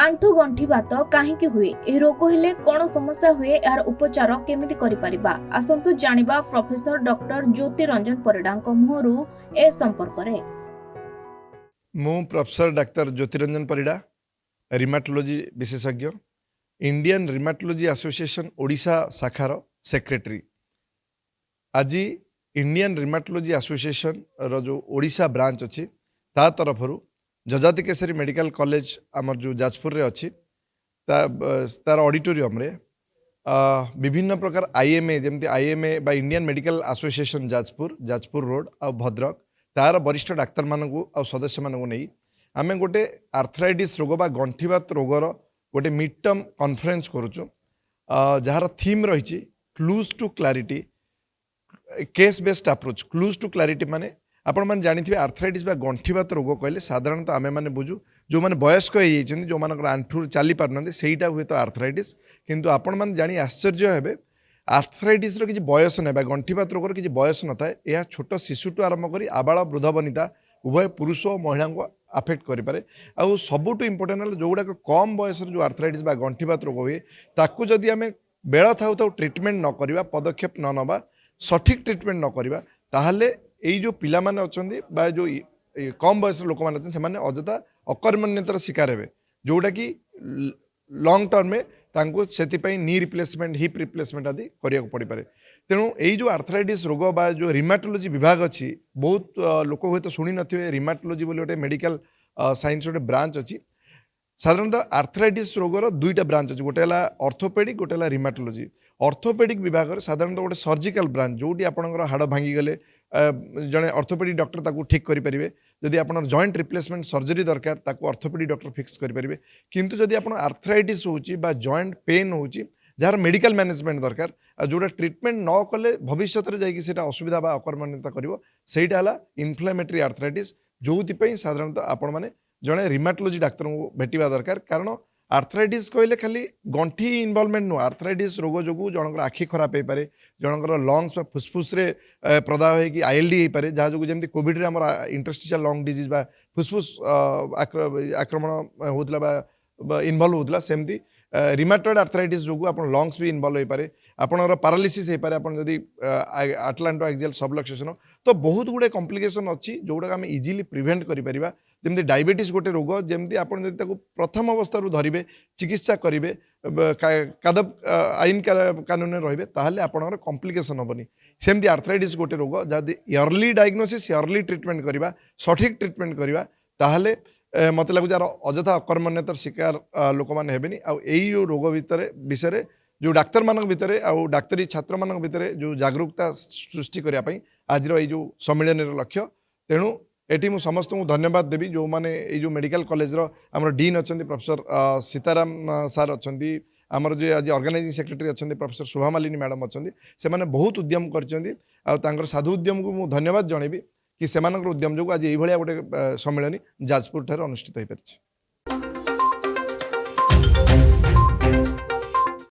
आंठु गंठी बात कहीं हुए यह रोग हेले कौन समस्या हुए यार उपचार केमिति करि परिबा आसंतु जानिबा प्रोफेसर डॉक्टर ज्योति रंजन परिडा मुहरु ए संपर्क रे। मु प्रोफेसर डाक्टर ज्योति रंजन परिडा रिमाटोलॉजी विशेषज्ञ इंडियन रिमाटोलॉजी एसोसिएशन ओडिशा शाखार सेक्रेटरी। आज इंडियन रिमाटोलॉजी एसोसिएशन रो जो ओडिशा ब्रांच अच्छी ता तरफरु जजाति केसरी मेडिकल कॉलेज आमर जो जाजपुर रे अच्छी तार ऑडिटोरियम रे विभिन्न प्रकार आईएमए जमती आईएमए बा Indian Medical Association Jajpur road आ भद्रक तार वरिष्ठ डाक्तर मानू आ सदस्य मानू नहीं आमे गोटे आर्थराइटिस रोग बा गंठीबात रोगर गोटे मिड टर्म कॉन्फ्रेंस करुचु जार थीम रही clues to clarity case based approach. Clues to clarity माने आपण मैंने जानी आर्थराइटिस बा गंठीबात रोग कहले साधारणतः आमे मैंने बुझू जो मैंने वयस्क हो जो मान आंठू चली पारना सेटा हुए तो आर्थराइटिस किंतु आपण मैंने जानी आश्चर्य हे आर्थराइटिस किसी बयस ना गंठीबात रोगर किसी बयस न था यह छोट शिशुठू आरंभ कर आबाल वृद्ध वनिता उभय पुरुष और महिला को आफेक्ट करें। आउ सबुठ इम्पोर्टेंट जो गुड़ाक कम बयस जो आर्थराइटिस बा गंठीबात रोग हुए ताकू जदि आम बेल था ट्रिटमेंट न करवा पदक्षेप न नवा सठिक ट्रिटमेंट न करवा ताहले यही जो पिला माने अछंदी बा जो कम बयस लोक मैंने से अजथा अकर्मण्यतार शिकार हे जोटा कि लंग टर्म में तांको सेतिपई नी रिप्लेसमेंट हिप रिप्लेसमेंट आदि करिया पड़ी पारे। तेणु यही जो आर्थराइटिस रोग बा जो रिमाटोलॉजी विभाग अच्छी बहुत लोक हुए तो शुणी नथिबे रिमाटोलॉजी बोली गोटे मेडिकल साइंस गोटे ब्रांच अच्छी। साधारणतः आर्थराइटिस रोगर दुईटा ब्रांच अच्छी गोटे ऑर्थोपेडिक गोटे रिमाटोलॉजी। ऑर्थोपेडिक विभाग साधारणतः गोटे सर्जिकल ब्रांच जोटी आपंकर हाड़ भांगी गले जड़े ऑर्थोपेडिक डॉक्टर ताकू ठीक करेंगे जदि आप जॉइंट रिप्लेसमेंट सर्जरी दरकार ताकू ऑर्थोपेडिक डॉक्टर फिक्स करेंगे किंतु जदि आप आर्थराइटिस होची बा जॉइंट पेन होची जार मेडिकल मैनेजमेंट दरकार जोटा ट्रिटमेंट न कले भविष्य में जाइए असुविधा बा अकर्मण्यता करिवो सेटा हला इन्फ्लेमेटरी आर्थराइटिस जो साधारणतः आपण माने जड़े रिमाटोलॉजी डाक्तर को भेटा दरकार। कारण आर्थराइटिस कहले खाली गंठी इनवॉल्वमेंट नुह आर्थराइटिस रोग जो जनकर आखि खराब हो पारे जनकर लंग्स फुसफुस रे प्रदाह होगी आईएलडी हो पारे जहाँ जो जमी कोविड आम इंटरस्टिशियल लंग डिजीज बा फुसफुस आक्रमण होता इनवल्व होता सेमती रिमाटॉइड आर्थराइटिस जो आप लंग्स भी इनवल्व हो पारे आपनर पैरालिसिस हो पारे आपन जदि आटलांटो एक्सियल सबलक्सेशन तो बहुत गुड़े कॉम्प्लिकेशन अच्छी जोटा आम इजिली प्रिवेंट करें जमी डायबिटीज गोटे रोग जमी आप प्रथम अवस्था धरवे चिकित्सा करेंगे कादब आईन कानून रे ताहले आपणकर कॉम्प्लिकेशन हेनी सेमती आर्थराइटिस गोटे रोग जदि अर्ली डायग्नोसिस अर्ली ट्रिटमेंट करवा सठिक ट्रिटमेंट करवा ताहले मत लगुच अजथा अकर्मण्यतार शिकार लोक मैंने हेबेनी आई रोग भितर विषय जो डाक्तर मान भितर आउ डाक्तरी छात्र मान भितर जो जागरूकता सृष्टि करने आज जो सम्मेलन लक्ष्य। तेणु एटी मु समस्त को धन्यवाद देवी जो माने जो मेडिकल कॉलेज आमर डीन अच्छा प्रोफेसर सीताराम सार अच्छा आमर जो आज ऑर्गेनाइजिंग सेक्रेटरी अच्छा प्रोफेसर शोभा मालिनी मैडम अच्छा से मैंने बहुत उद्यम कर साधु उद्यम को मुझे धन्यवाद जनइबी कि से उद्यम जो आज ये गोटे सम्मेलन जाजपुर ठारे अनुष्ठित हो पारिछि।